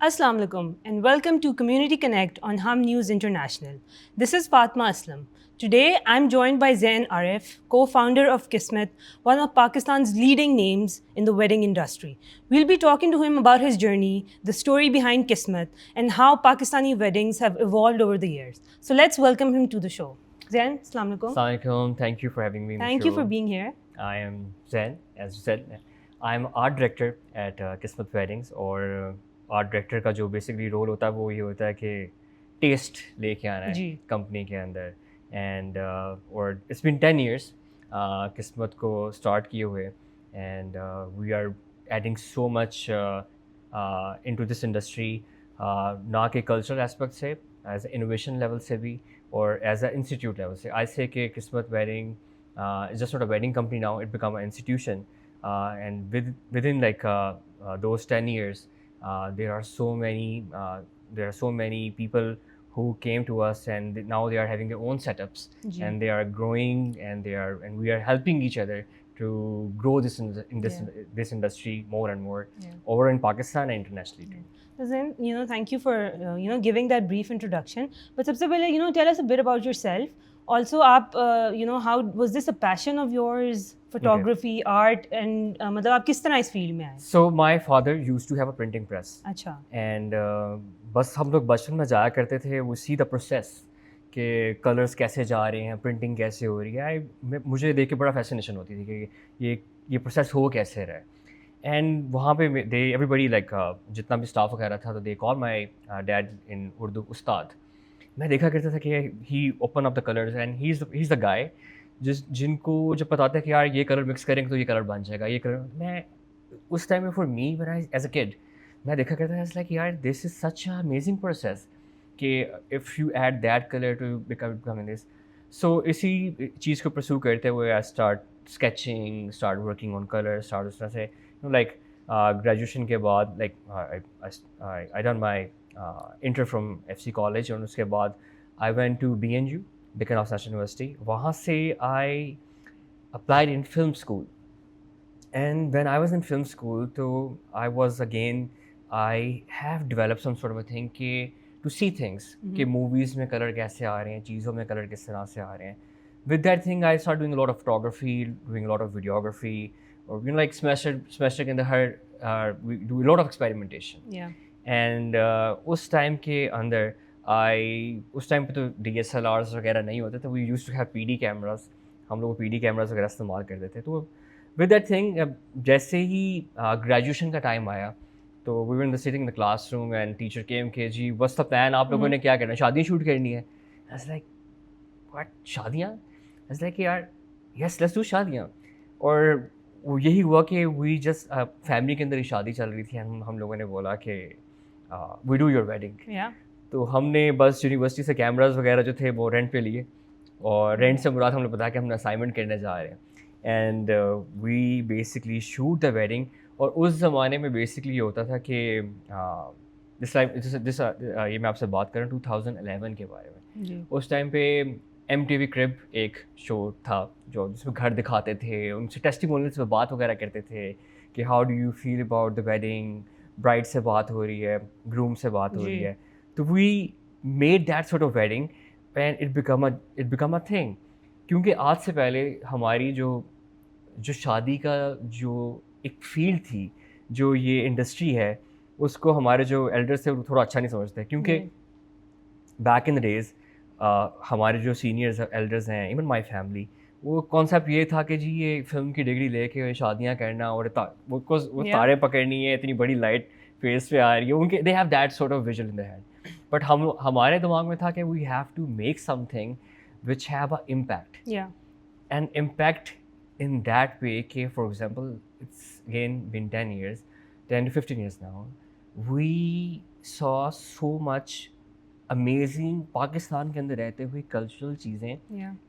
Assalamu alaikum and welcome to Community Connect on Hum News International. This is Fatma Aslam. Today I'm joined by Zain Arif, co-founder of Kismet, one of Pakistan's leading names in the wedding industry. We'll be talking to him about his journey, the story behind Kismet, and how Pakistani weddings have evolved over the years. So let's welcome him to the show. Zain, Assalamu alaikum. Assalamu alaikum. Thank you for having me. Thank you for being here. I am Zain, as you said. I'm art director at Kismet Weddings और art director का जो basically role होता है वो ये होता है कि टेस्ट लेके आना है कंपनी के अंदर एंड और इट्स बीन 10 years किस्मत को स्टार्ट किए हुए and we are adding so much into this industry ना कि कल्चरल एस्पेक्ट से एज इनोवेशन लेवल से भी और एज अ इंस्टीट्यूट लेवल से आई से कि किस्मत wedding is just not a wedding company now, it become an institution and within like those 10 years there are so many people who came to us and now they are having their own setups and they are growing and we are helping each other to grow this this industry more and more over in Pakistan and internationally too. So then, thank you for giving that brief introduction. But sabse pehle, tell us a bit about yourself. Also, how was this a passion of yours? Photography, art, and मतलब आप किस तरह इस field में आए? So my father used to have a printing press. अच्छा. And बस हम लोग बचपन में जाया करते थे, वो सी द प्रोसेस कि कलर्स कैसे जा रहे हैं, प्रिंटिंग कैसे हो रही है. मुझे देख के बड़ा फैसिनेशन होती थी कि ये प्रोसेस हो कैसे रहा है. एंड वहाँ पे दे एवरीबडी लाइक जितना भी स्टाफ वगैरह था तो they call my dad in Urdu उस्ताद. मैं देखा करता था कि he open up the colours and he is the guy जिनको जब पता होता है कि यार ये कलर मिक्स करेंगे तो ये कलर बन जाएगा, ये कलर. मैं उस टाइम में for me when I as a kid मैं देखा करता था लाइक यार this is such a amazing process कि if you add that colour to become this. So इसी चीज़ को परस्यू करते हुए I start sketching, start working on colour, start उस तरह से लाइक ग्रेजुएशन के बाद like I done my inter from FC college और उसके बाद I went to BNU Deccan National University. वहाँ से I applied in film school. And when I was in film school, so I have developed some sort of a thing to see things, कि movies में color कैसे आ रहे हैं, चीज़ों में color किस तरह से आ रहे हैं. With that thing, I started doing a lot of photography, doing a lot of videography, or like semester के अंदर we do a lot of experimentation. Yeah. And उस time के अंदर उस टाइम पे तो DSLRs वगैरह नहीं होते थे. We used to have PD cameras. हम लोग PD कैमरास वगैरह इस्तेमाल करते थे. तो विद दैट थिंग जैसे ही ग्रेजुएशन का टाइम आया तो we were in the sitting in the classroom and teacher came के जी व्हाट्स द प्लान, आप लोगों ने क्या करना है, शादी शूट करनी है. आई वाज लाइक व्हाट, शादियाँ? आई वाज लाइक यार यस लेट्स डू शादियाँ. और वो यही हुआ कि वी जस्ट फैमिली के अंदर ही शादी चल रही थी. हम लोगों ने बोला कि वी डू योर वेडिंग. तो हमने बस यूनिवर्सिटी से कैमरास वगैरह जो थे वो रेंट पे लिए और रेंट से मुराद हमने बताया कि हम असाइनमेंट करने जा रहे हैं. And we basically shoot the wedding. और उस ज़माने में बेसिकली ये होता था कि ये मैं आपसे बात कर रहा हूँ 2011 के बारे में. उस टाइम पे MTV क्रिब एक शो था जो जिसमें घर दिखाते थे, उनसे टेस्टिमोनियल्स पे बात वगैरह करते थे कि how do you feel about the wedding, bride से बात हो रही है, ग्रूम से बात हो रही है. तो we made that sort of wedding and it become a thing. क्योंकि आज से पहले हमारी जो शादी का जो एक फील्ड थी, जो ये इंडस्ट्री है, उसको हमारे जो एल्डर्स थे वो थोड़ा अच्छा नहीं समझते. क्योंकि बैक इन द डेज़ हमारे जो सीनियर्स एल्डर्स हैं, इवन माई फैमिली, वो कॉन्सेप्ट ये था कि जी ये फिल्म की डिग्री लेके शादियाँ करना और वो तारे पकड़नी है, इतनी बड़ी लाइट फेस पे आ रही है, उनके they have that sort of vision in the head. But हमारे दिमाग में था कि we have to make something which have a impact. And impact in that way कि for example it's again been 10 to 15 years now, we saw so much amazing Pakistan के अंदर रहते हुए कल्चरल चीज़ें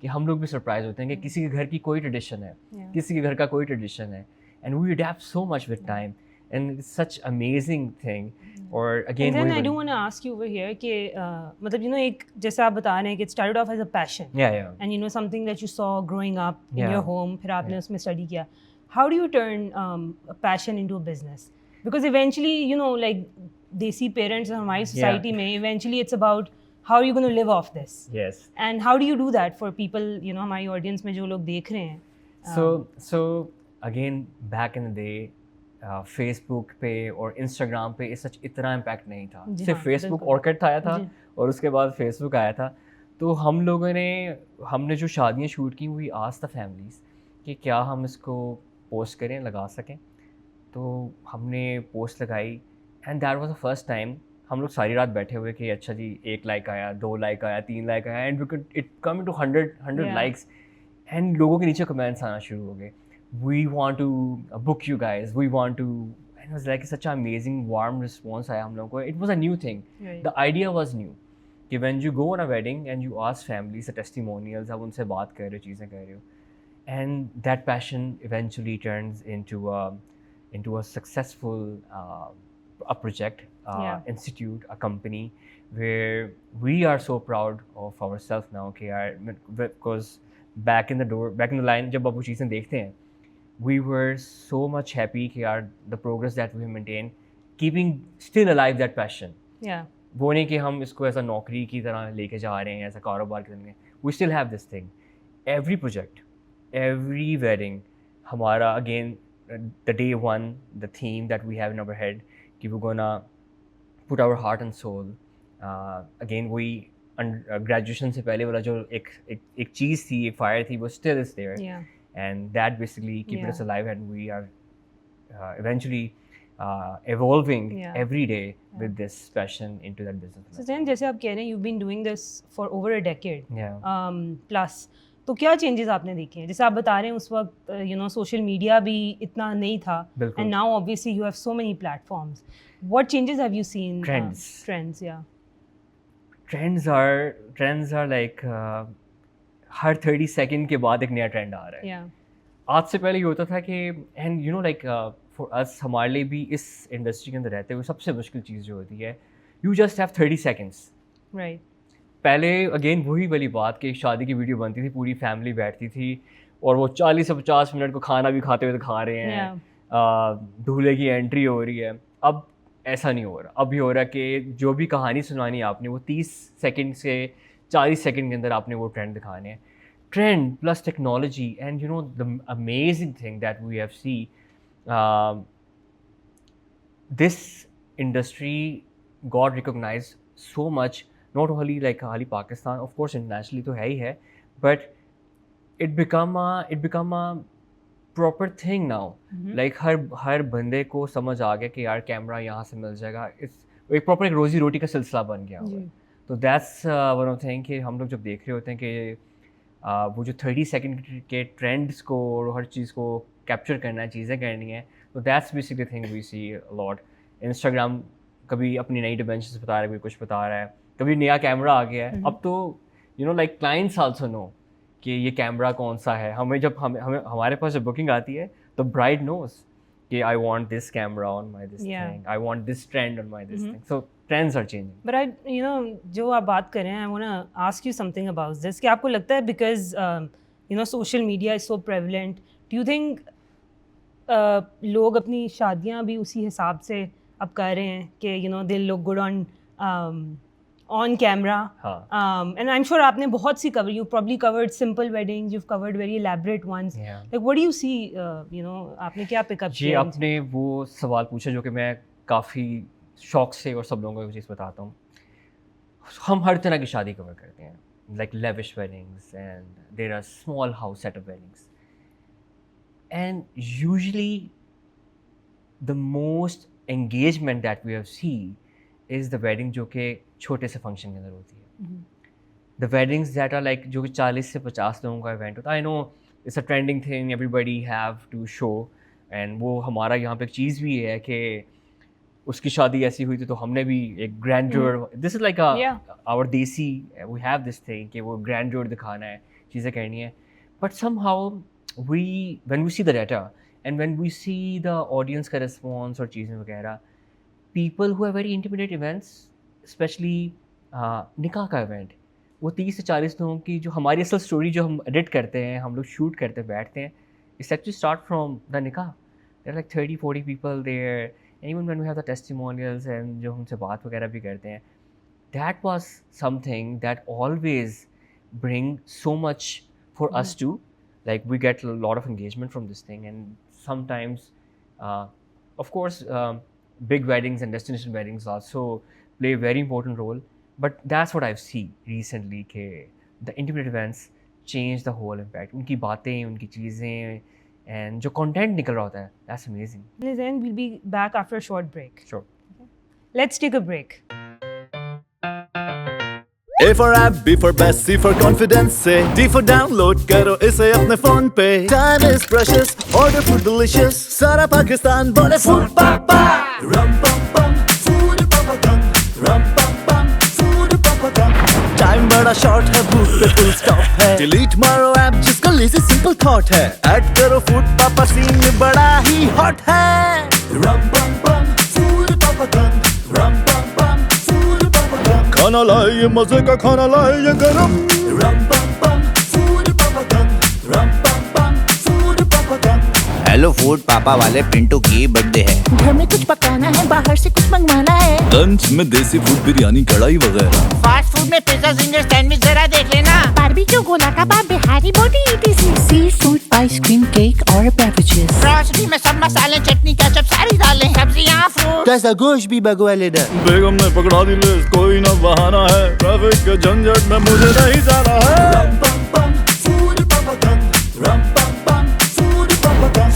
कि हम लोग भी सरप्राइज होते हैं कि किसी के घर की कोई ट्रेडिशन है, किसी के घर का कोई ट्रेडिशन है, and we adapt so much with time and it's such amazing thing. Or again, and then I do want to ask you over here कि मतलब एक जैसे आप बता रहे हैं कि it started off as a passion, and something that you saw growing up in your home, फिर आपने उसमें study किया. How do you turn a passion into a business? Because eventually like देसी पेरेंट्स हमारी सोसाइटी में eventually it's about how are you going to live off this? Yes. And how do you do that for people, you know, हमारी audience में जो लोग देख रहे हैं? So again, back in the day, Facebook पे और Instagram पे सच इतना इम्पैक्ट नहीं था. सिर्फ Facebook ऑर्किड आया था और उसके बाद Facebook आया था. तो हम लोगों ने हमने जो शादियाँ शूट की हुई आस्क्ड द फैमिलीज कि क्या हम इसको पोस्ट करें, लगा सकें. तो हमने पोस्ट लगाई and that was the first time हम लोग सारी रात बैठे हुए कि अच्छा जी 1 लाइक आया, 2 लाइक आया, 3 लाइक आया and it come to 100 likes and लोगों के नीचे कमेंट्स आना शुरू हो गए. We want to book you guys, we want to, and was like such a amazing warm response आया हम लोगों को. It was a new thing, the idea was new कि when you go on a wedding and you ask families testimonials, आप उनसे बात कर रहे हो, चीज़ें कर रहे हो, and that passion eventually turns into a successful a project, institute, a company where we are so proud of ourselves now. Because back in the line जब आप वो चीज़ें देखते हैं, we were so much happy कि यार the progress that we maintain, keeping still alive that passion. Yeah. वो नहीं कि हम इसको ऐसा नौकरी की तरह लेके जा रहे हैं, ऐसा कारोबार के लिए. We still have this thing. Every project, every wedding, हमारा again the day one, the theme that we have in our head, कि we're gonna put our heart and soul. Again, we graduation से पहले वाला जो एक चीज़ थी, एक fire थी, वो still is there. Yeah. And that basically keep us alive, and we are eventually evolving every day with this passion into that business. So Zain, जैसे आप कह रहे हैं, you've been doing this for over a decade. Yeah. Plus. तो क्या changes आपने देखे हैं? जैसे आप बता रहे हैं उस वक्त यू नो सोशल मीडिया भी इतना नहीं था, and now obviously you have so many platforms. What changes have you seen? Trends या ट्रेंड्स आर लाइक हर 30 सेकंड के बाद एक नया ट्रेंड आ रहा है. आज से पहले ये होता था कि and you know like for us, हमारे लिए भी इस इंडस्ट्री के अंदर रहते हुए सबसे मुश्किल चीज़ जो होती है, you just have 30 seconds. Right. पहले अगेन वही वाली बात कि शादी की वीडियो बनती थी, पूरी फैमिली बैठती थी और वो 40 से 50 मिनट को खाना भी खाते हुए दिखा रहे हैं, दूल्हे की एंट्री हो रही है. अब ऐसा नहीं हो रहा. अब ये हो रहा कि जो भी कहानी सुनानी आपने वो 30 सेकंड से 40 सेकंड के अंदर आपने वो ट्रेंड दिखाने हैं. Trend plus technology and you know the amazing thing that we have see, this industry got recognise so much. Not only like खाली पाकिस्तान, of course internationally तो है ही है, but it become a proper thing now. Like हर बंदे को समझ आ गया कि यार कैमरा यहाँ से मिल जाएगा. एक प्रॉपर एक रोजी रोटी का सिलसिला बन गया हुआ. तो दैट्स वन ऑफ थिंग कि हम लोग जब देख रहे होते हैं कि वो जो 30 सेकंड के ट्रेंड्स को और हर चीज़ को कैप्चर करना है, चीज़ें करनी है, तो that's basically thing we see lot. Instagram कभी अपनी नई डिमेंशंस बता रहा है, कोई कुछ बता रहा है, कभी नया कैमरा आ गया है. अब तो you know like clients also know कि ये कैमरा कौन सा है. हमारे पास जब बुकिंग आती है तो ब्राइड नोज कि I want this camera on my this thing, I want this trend on my this thing. So trends are changing. But I you know जो आप बात कर रहे हैं, I want to ask you something about this कि आपको लगता है because you know social media is so prevalent, do you think लोग अपनी शादियाँ भी उसी हिसाब से अब कर रहे हैं कि you know they look good on camera? And I'm sure आपने बहुत सी cover, you probably covered simple weddings, you've covered very elaborate ones. Like what do you see, you know, आपने क्या pick up किया? जी, आपने वो सवाल पूछा जो कि मैं काफ़ी शौक से और सब लोगों को चीज़ बताता हूँ. हम हर तरह की शादी कवर करते हैं, like lavish weddings and there are small house setup weddings. And usually the most engagement that we have seen is the wedding जो कि छोटे से फंक्शन के अंदर होती है. The weddings that are like जो कि 40 से 50 लोगों का इवेंट होता है. I know it's a trending thing, everybody have to show, and वो हमारा यहाँ पे एक चीज़ भी है कि उसकी शादी ऐसी हुई थी तो हमने भी एक grandeur, this is like our desi, we have this thing कि वो ग्रैंड्योर दिखाना है, चीज़ें करनी है. But somehow when we see the data and when we see the audience का रिस्पॉन्स और चीज़ें वगैरह, people who have very intimate events, specially निकाह का इवेंट, वो 30 से 40 लोगों की जो हमारी असल स्टोरी जो हम एडिट करते हैं, हम लोग शूट करते बैठते हैं, it's actually start from the nikah. There like 30-40 people there even when we have the testimonials and जो हमसे बात वगैरह भी करते हैं, that was something that always bring so much for us too. Like we get a lot of engagement from this thing, and sometimes, of course, big weddings and destination weddings also play a very important role. But that's what I've seen recently कि the intimate events change the whole impact. उनकी बातें, उनकी चीज़ें, and जो content निकल रहा होता है, that's amazing. Then we'll be back after a short break. Sure. Let's take a break. A for app, B for best, C for confidence से D for download करो इसे अपने फोन पे. Time is precious, order food delicious. सारा पाकिस्तान बोले food papa. Rum pum pum, food papa dum. Rum pum pum, food papa dum. Time बड़ा short है, booth पे full stop है. Delete मारो app जिसका lazy simple thought है. Add करो food papa, scene बड़ा ही hot है. Rum pum pum, food papa dum. Rum pum pum, food papa dum. खाना लाए ये मजे का खाना लाए ये गरम. Rum pum pum, food papa dum. Rum pum pum, food papa dum. Hello food पापा वाले पिंटू की बर्थडे है। घर में कुछ पकाना है, बाहर से कुछ मंगवाना है। लंच में देसी फूड बिरयानी कढ़ाई वगैरह. फास्ट फूड में पिज्जा जिंगर सैंडविच जरा देख लेना। बारबेक्यू गोला कबाब बिहारी बोटी ETC। Sea food ice cream cake और बेवरेजेस। ग्रोसरी में सब मसाले चटनी केचप सारी डालें। सब्जियां फ्रूट कैसा गोश्त भी भगवा लेना। बेगम ने पकड़ा दी लिस्ट, कोई ना बहाना है. ट्रैफिक के झंझट में मुझे नहीं जाना है. Rum pum pum, food papa dum. Rum pum pum, food papa dum.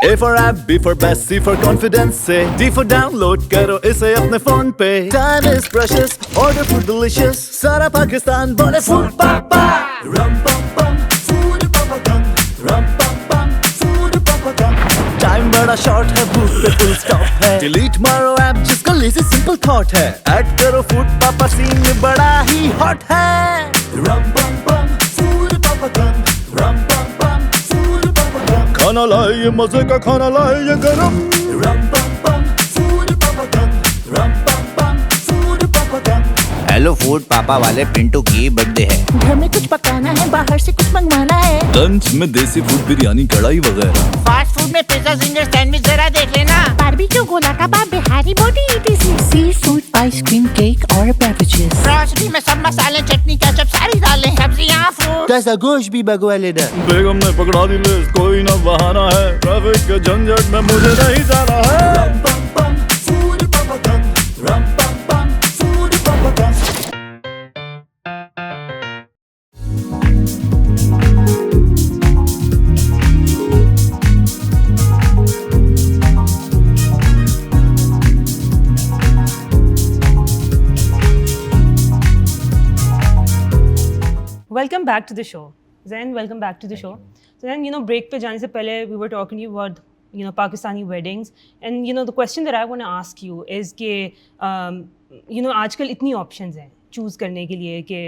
A for app, B for best, C for confidence से D for download करो इसे अपने फोन पे. Time is precious, order food delicious. सारा पाकिस्तान बोले food papa. Rum pum pum, food papa dum. Rum pum pum, food papa dum. Time बड़ा short है, booth पे full stop है. Delete मारो app जिसका lazy simple thought है. Add करो food papa, scene बड़ा ही hot है. Rum pum pum, food papa dum. Rum pum pum, food papa dum. खाना लाए ये मजे का खाना लाए ये गरम. Rum pum pum, food papa dum. Rum pum pum, food papa dum. Hello food पापा वाले पिंटू की बर्थडे है। घर में कुछ पकाना है, बाहर से कुछ मंगवाना है। लंच में देसी फूड बिरयानी कढ़ाई वगैरह. फास्ट फूड में पिज्जा जिंगर सैंडविच जरा देख लेना। बारबेक्यू गोला कबाब बिहारी बोटी ETC। Sea food ice cream cake और बेवरेजेस। ग्रोसरी में सब मसाले चटनी केचप सारी डालें। सब्जियां फ्रूट कैसा गोश्त भी भगवा लेना। बेगम ने पकड़ा दी लिस्ट, कोई ना बहाना है. ट्रैफिक के झंझट में मुझे नहीं जाना है. Rum pum pum, food papa dum. Rum pum pum, food papa dum. Welcome back to the show. Zain, welcome back to the show. So then, break पे जाने से पहले we were talking to you about, Pakistani weddings. And, the question that I want to ask you is कि, आजकल इतनी options हैं choose करने के लिए कि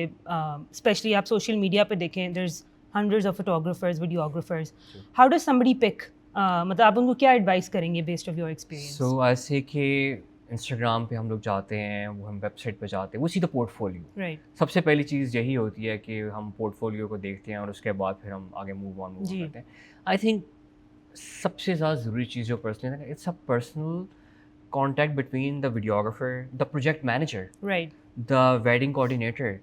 especially आप social media पे देखें, there's hundreds of photographers, videographers. How does somebody pick? मतलब आप उनको क्या advice करेंगे based of your experience? So I say कि इंस्टाग्राम पे हम लोग जाते हैं, वो हम वेबसाइट पे जाते हैं, वो सीधा पोर्टफोलियो. Right. सबसे पहली चीज़ यही होती है कि हम पोर्टफोलियो को देखते हैं और उसके बाद फिर हम आगे मूव ऑन करते हैं. आई थिंक सबसे ज़्यादा ज़रूरी चीज़ जो पर्सनल है, it's a personal contact between the videographer, the project manager, Right. The wedding coordinator.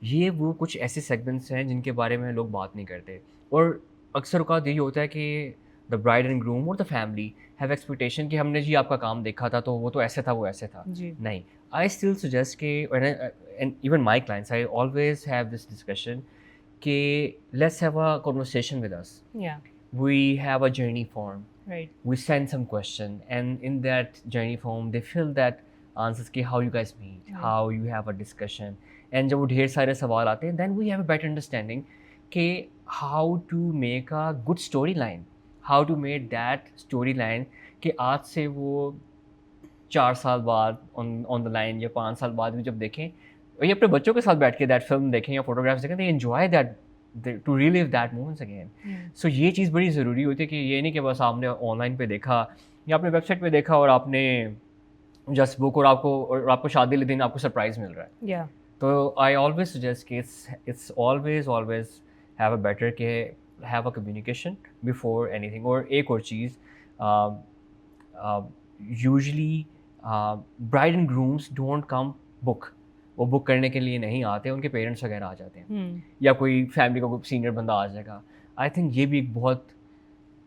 ये वो कुछ ऐसे सेगमेंट्स हैं जिनके बारे में लोग बात नहीं करते, और अक्सर औक़ात यही होता है कि द ब्राइड एंड ग्रूम और द फैमिली हैव एक्सपेक्टेशन कि हमने जी आपका काम देखा था तो वो तो ऐसे था, वो ऐसे था. जी. नहीं, आई स्टिल सजेस्ट कि and even my clients, I always have this discussion कि let's have a conversation with us. Yeah. We have a journey form. Right. We send some question, and in that journey form, they fill that answers कि how you guys meet, Right. how you have a discussion, and जब वो ढेर सारे सवाल आते हैं, then we have a better understanding कि how to make a good storyline, how to make that storyline कि आज से वो 4 साल बाद on the line या 5 साल बाद भी जब देखें, और ये अपने बच्चों के साथ बैठ के that film देखें या photographs देखें, they enjoy that to relive that moments again. So ये चीज़ बड़ी ज़रूरी होती है कि ये नहीं कि बस आपने ऑनलाइन पे देखा या आपने वेबसाइट पे देखा और आपने जस्ट बुक और आपको शादी के दिन आपको सरप्राइज मिल रहा है. Yeah. तो आई ऑलवेज सजेस्ट कि it's always have a better के have a communication before anything. और एक और चीज़ usually bride and grooms don't come book. वो बुक करने के लिए नहीं आते, उनके पेरेंट्स वगैरह आ जाते हैं या कोई फैमिली का कोई सीनियर बंदा आ जाएगा. आई थिंक ये भी एक बहुत,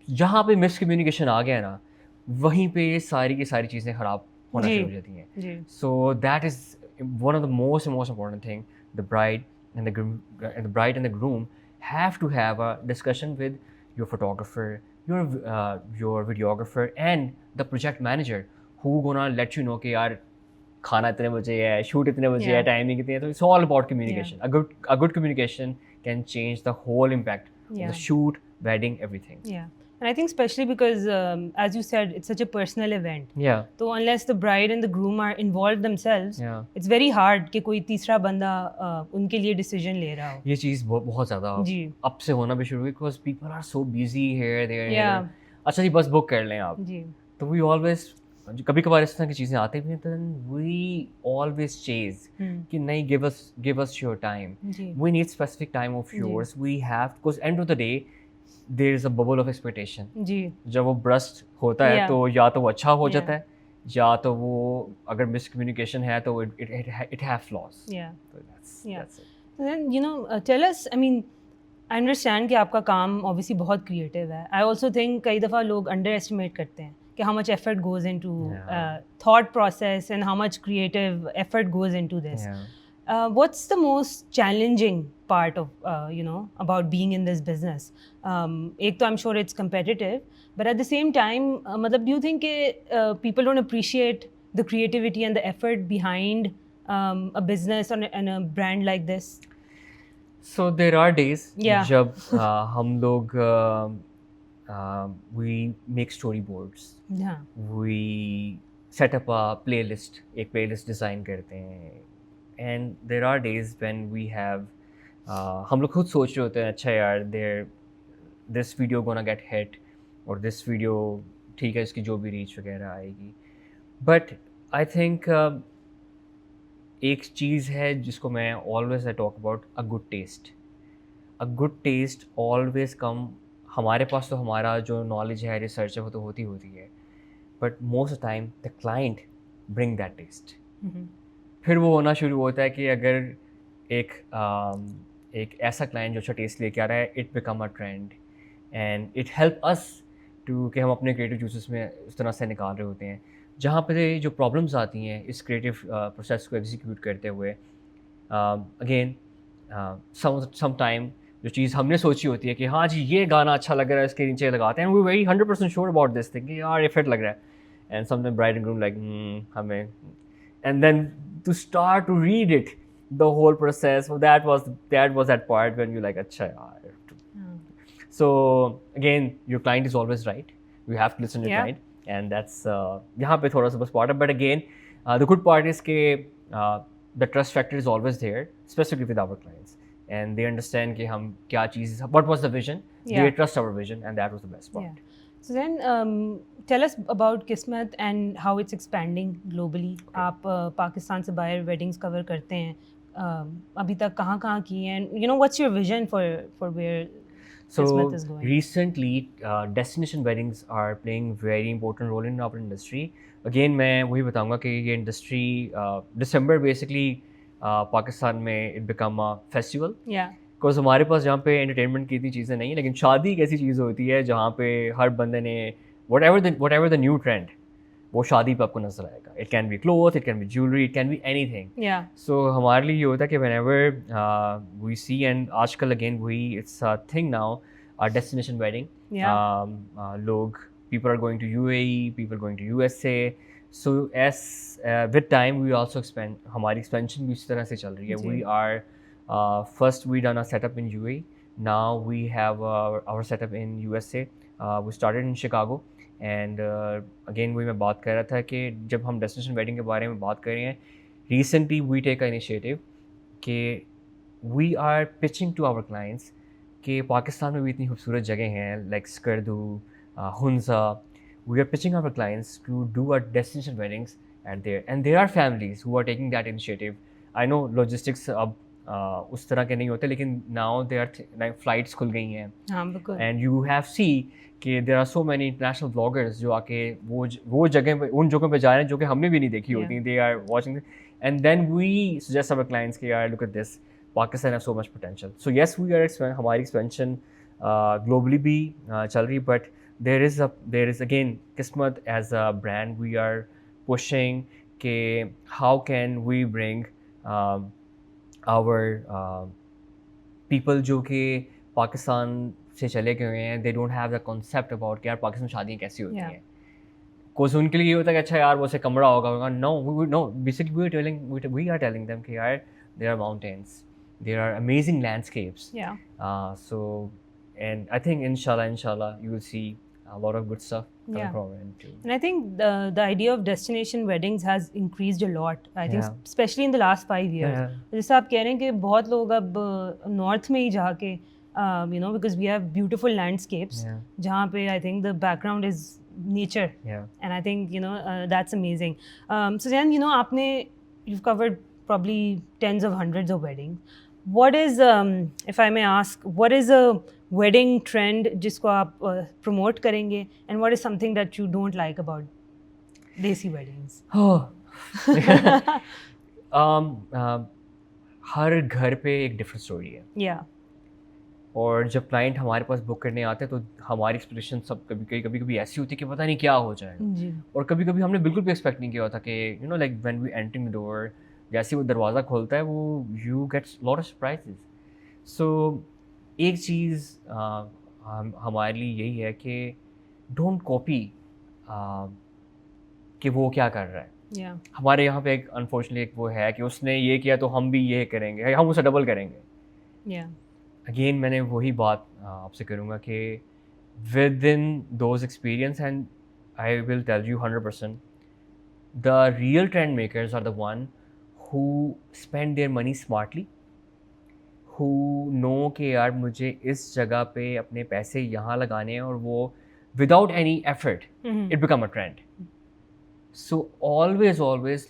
जहाँ पे मिसकम्युनिकेशन आ गया ना, वहीं पे ये सारी की सारी चीज़ें ख़राब होना शुरू हो जाती हैं. So that is one of the most important thing. The bride and the groom have to have a discussion with your photographer, your videographer, and the project manager who gonna let you know कि यार खाना इतने बजे है, shoot इतने बजे है, timing कितनी है. तो it's all about communication. A good communication can change the whole impact of the shoot, wedding, everything. Yeah. And I think especially because, as you said, it's such a personal event. Yeah. So unless the bride and the groom are involved themselves, it's very hard कि कोई तीसरा बंदा उनके लिए decision ले रहा हो. ये चीज़ बहुत ज़्यादा अब से होना भी शुरू हुई because people are so busy here, there, here. अच्छा जी बस बुक कर लें आप. जी. तो we always, कभी कभार इस तरह की चीज़ें आती भी हैं, then we always chase कि नहीं, give us your time. We need specific time of yours. We have, because end of the day there is a bubble of expectation. जी. जब वो burst होता है तो या तो वो अच्छा हो जाता है या तो वो अगर miscommunication है तो it have flaws. Yeah. So that's it. So then tell us, I mean, I understand कि आपका काम obviously बहुत creative है. I also think कई दफ़ा लोग underestimate करते हैं कि how much effort goes into thought process and how much creative effort goes into this. What's the most challenging part of about being in this business? एक तो I'm sure it's competitive, but at the same time, मतलब do you think people don't appreciate the creativity and the effort behind a business and a brand like this? So there are days जब हम लोग we make storyboards. We set up a playlist, एक playlist design करते हैं. And there are days when we have हम लोग खुद सोच रहे होते हैं अच्छा यार this video gonna get hit और this video ठीक है, इसकी जो भी रीच वगैरह आएगी. But I think एक चीज़ है जिसको मैं always I talk about, a good taste. A good taste always come, हमारे पास तो हमारा जो knowledge है, research है, वो तो होती है, but most of the time the client bring that taste. फिर वो होना शुरू होता है कि अगर एक ऐसा क्लाइंट जो अच्छा टेस्ट लेके आ रहा है, it become a trend and it help us to कि हम अपने क्रिएटिव जूसेस में उस तरह से निकाल रहे होते हैं. जहाँ पे जो प्रॉब्लम्स आती हैं इस क्रिएटिव प्रोसेस को एग्जीक्यूट करते हुए, अगेन सम टाइम जो चीज़ हमने सोची होती है कि हाँ जी ये गाना अच्छा लग रहा है, इसके नीचे लगाते हैं, we very 100% sure about this thing कि यार इफेक्ट लग रहा है, and sometime bride and groom like हमें, and then to start to read it, the whole process. So that was that part when you like, acha yaar. So again, your client is always right. You have to listen to your client, and that's यहाँ पे थोड़ा सा बस part. But again, the good part is that the trust factor is always there, specifically with our clients, and they understand कि हम क्या चीज़, what was the vision. They trust our vision, and that was the best part. So then, tell us about Kismet and how it's expanding globally. आप पाकिस्तान से बाहर weddings cover करते हैं. अभी तक कहाँ की हैं? And what's your vision for where Kismet is going? So recently, destination weddings are playing very important role in our industry. Again, मैं वही बताऊँगा कि ये industry December basically पाकिस्तान में it become a festival. Because हमारे पास जहाँ पे एंटरटेनमेंट की इतनी चीज़ें नहीं है, लेकिन शादी एक ऐसी चीज़ होती है जहाँ पे हर बंदे ने whatever the new trend वो शादी पे आपको नजर आएगा. It can be cloth, it can be jewellery, it can be anything. So हमारे लिए ये होता है कि whenever we see, and आजकल अगेन वही it's a thing now, our destination wedding. लोग people are going to UAE, people going to USA. So as with time we also expand, हमारी एक्सपेंशन भी इस तरह से चल रही है. We are first we done a setup in UAE. Now we have our setup in USA. We started in Chicago, and again वही मैं बात कर रहा था कि जब हम destination wedding के बारे में बात कर रहे हैं, recently we take an initiative कि we are pitching to our clients कि पाकिस्तान में भी इतनी खूबसूरत जगह हैं like Skardu, Hunza. We are pitching our clients to do our destination weddings at there, and there are families who are taking that initiative. I know logistics अब उस तरह के नहीं होते, लेकिन now there are flights खुल गई हैं. हाँ बिल्कुल. And you have see कि there are so many international bloggers जो आके वो जगह पे उन जगहों पे जा रहे हैं जो कि हमने भी नहीं देखी होती. They are watching it. And then we suggest our clients कि यार look at this, Pakistan has so much potential. So yes, we are हमारी expansion globally भी चल रही, but there is again Kismet as a brand we are pushing कि how can we bring our people जो कि पाकिस्तान से चले गए हैं, they don't have the concept about कि यार पाकिस्तान में शादियाँ कैसी होती हैं. कोई उनके लिए ये होता है कि अच्छा यार वो से कमरा होगा. No, basically we are telling them कि यार there are mountains, there are amazing landscapes. So and I think inshallah you will see a lot of good stuff coming from it too. And I think the idea of destination weddings has increased a lot. I think especially in the last 5 years. जैसे आप कह रहे हैं कि बहुत लोग अब north में ही जाके because we have beautiful landscapes जहाँ पे I think the background is nature. And I think that's amazing. So then you've covered probably tens of hundreds of weddings. What is if I may ask, what is a wedding trend जिसको आप promote करेंगे, and what is something that you don't like about desi weddings? हर घर पे एक different story है. और जब client हमारे पास बुक करने आते हैं तो हमारी एक्सपेक्टेशन सब कभी ऐसी होती है कि पता नहीं क्या हो जाएगा. और कभी हमने बिल्कुल भी एक्सपेक्ट नहीं किया होता कि like when we entering the door, जैसे वो दरवाज़ा खोलता है वो you gets lot of surprises. So एक चीज़ हमारे लिए यही है कि डोंट कॉपी कि वो क्या कर रहा है. हमारे यहाँ पे एक अनफॉर्चुनेटली एक वो है कि उसने ये किया तो हम भी ये करेंगे, हम उसे डबल करेंगे. अगेन मैंने वही बात आपसे करूँगा कि within those experience, and I will tell you 100%, the real trend makers are the one who spend their money smartly, who know कि यार मुझे इस जगह पे अपने पैसे यहाँ लगाने हैं, और वो without any effort it become a trend. So always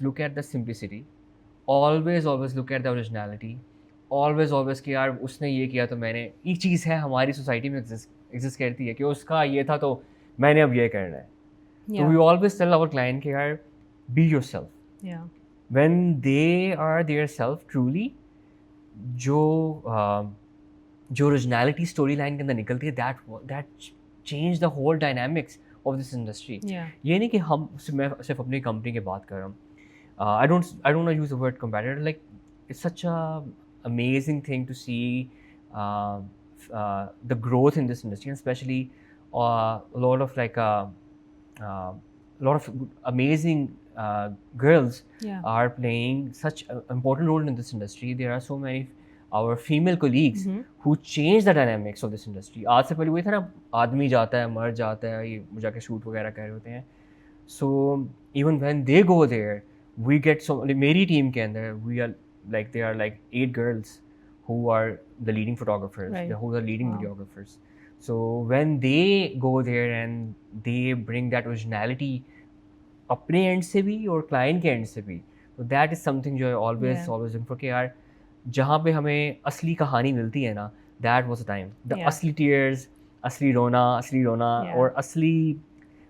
look at the simplicity, always look at the originality, always कि यार उसने ये किया तो मैंने, एक चीज़ है हमारी सोसाइटी में एग्जिस्ट करती है कि उसका ये था तो मैंने अब ये करना है. So we always tell our client कि यार be yourself. When they are their self truly, जो originality storyline के अंदर निकलती है, that change the whole dynamics of this industry. ये नहीं कि मैं सिर्फ अपनी कंपनी की बात कर रहा हूँ. I don't want to use the word competitor. Like it's such a amazing thing to see the growth in this industry, and especially a lot of amazing girls are playing such an important role in this industry. There are so many our female colleagues who change the dynamics of this industry. आज से पहले वही था ना, आदमी जाता है, मर जाता है, ये जाके शूट वगैरह कर रहे होते हैं. So even when they go there, we get so, मेरी टीम के अंदर there are like 8 girls who are the leading photographers, who are leading videographers. So when they go there and they bring that originality अपने and से भी और client के and से भी, तो दैट इज़ समथिंग जो ऑलवेज लुक फॉर कि यार जहाँ पे हमें असली कहानी मिलती है ना, that was the time, the असली टीयर्स, असली रोना और असली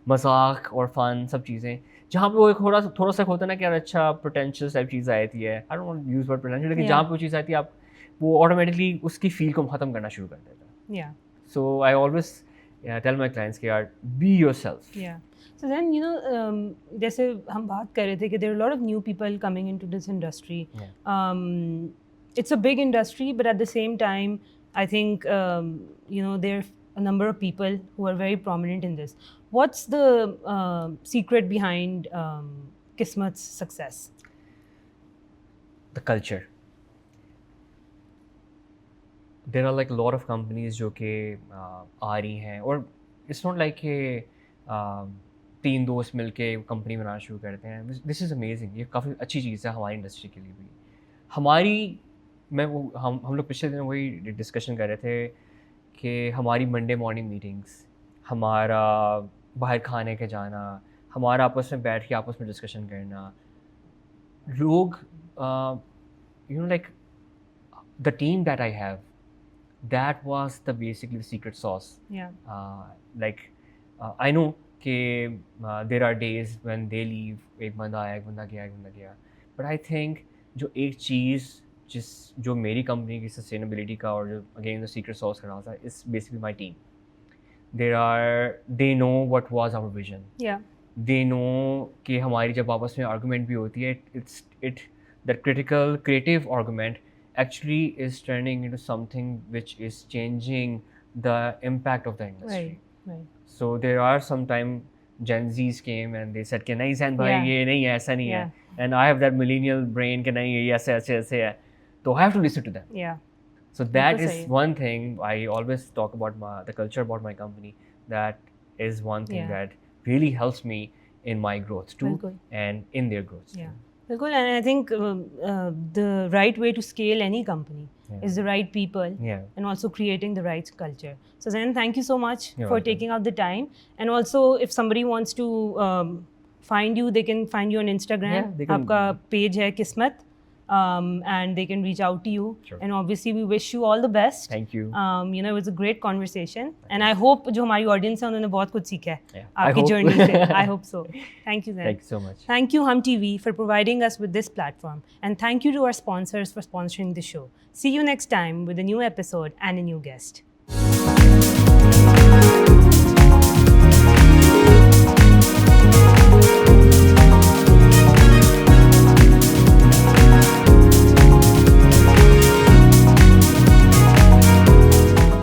मजाक और फन, सब चीज़ें जहाँ पे वो थोड़ा सा होता है ना कि यार अच्छा पोटेंशियल टाइप चीज़ आती है. I don't want to use word potential, लेकिन जहाँ पे वो चीज़ आती है आप वो ऑटोमेटिकली उसकी फील को ख़त्म करना शुरू कर देता है. So I always tell my clients कि यार बी योरसेल्फ. So then, जैसे हम बात कर रहे थे कि there are a lot of new people coming into this industry. It's a big industry, but at the same time, I think, there are a number of people who are very prominent in this. What's the secret behind Kismet's success? The culture. There are like a lot of companies जो कि आ रही हैं, और it's not like कि 3 दोस्त मिलके company बनाना शुरू करते हैं. This is amazing. ये काफ़ी अच्छी चीज़ है हमारी इंडस्ट्री के लिए भी. हम लोग पिछले दिन वही डिस्कशन कर रहे थे कि हमारी मंडे मॉर्निंग मीटिंग्स, हमारा बाहर खाने के जाना, हमारा आपस में बैठ के आपस में डिस्कशन करना, लोग like the team that I have, that was the basically the secret sauce. Yeah. I know कि there are days when they leave, एक बंदा आया, एक बंदा गया, but I think जो एक चीज़ जो मेरी कंपनी की सस्टेनेबिलिटी का और जो अगेन द सीक्रेट सॉस का रहा था is basically my team. they know what was our vision. Yeah. They know कि हमारी जब आपस में आर्गूमेंट भी होती है, that critical creative argument actually is turning into something which is changing the impact of the industry. Right. So there are sometimes Gen Zs came and they said कि नहीं सैन भाई Yeah. ये नहीं है, ऐसा नहीं है, and I have that millennial brain कि नहीं ये ऐसे है, तो I have to listen to them. Yeah. So that बिल्कुल is सही है. one thing I always talk about the culture about my company. That is one thing Yeah. that really helps me in my growth too, बिल्कुल. and in their growth too. Yeah. Bilkul, and I think the right way to scale any company Yeah. is the right people Yeah. and also creating the right culture. So Zain, thank you so much You're for welcome. taking out the time. And also, if somebody wants to find you, they can find you on Instagram. Yeah, they can- आपका page है Kismet, and they can reach out to you. Sure. And obviously, we wish you all the best. Thank you. It was a great conversation, and I hope जो हमारी audience है उन्होंने बहुत कुछ सीखा है Yeah, I आपकी hope. journey से. I hope so. Thank you, Zain. Thank you so much. Thank you, Hum TV, for providing us with this platform. And thank you to our sponsors for sponsoring the show. See you next time with a new episode and a new guest.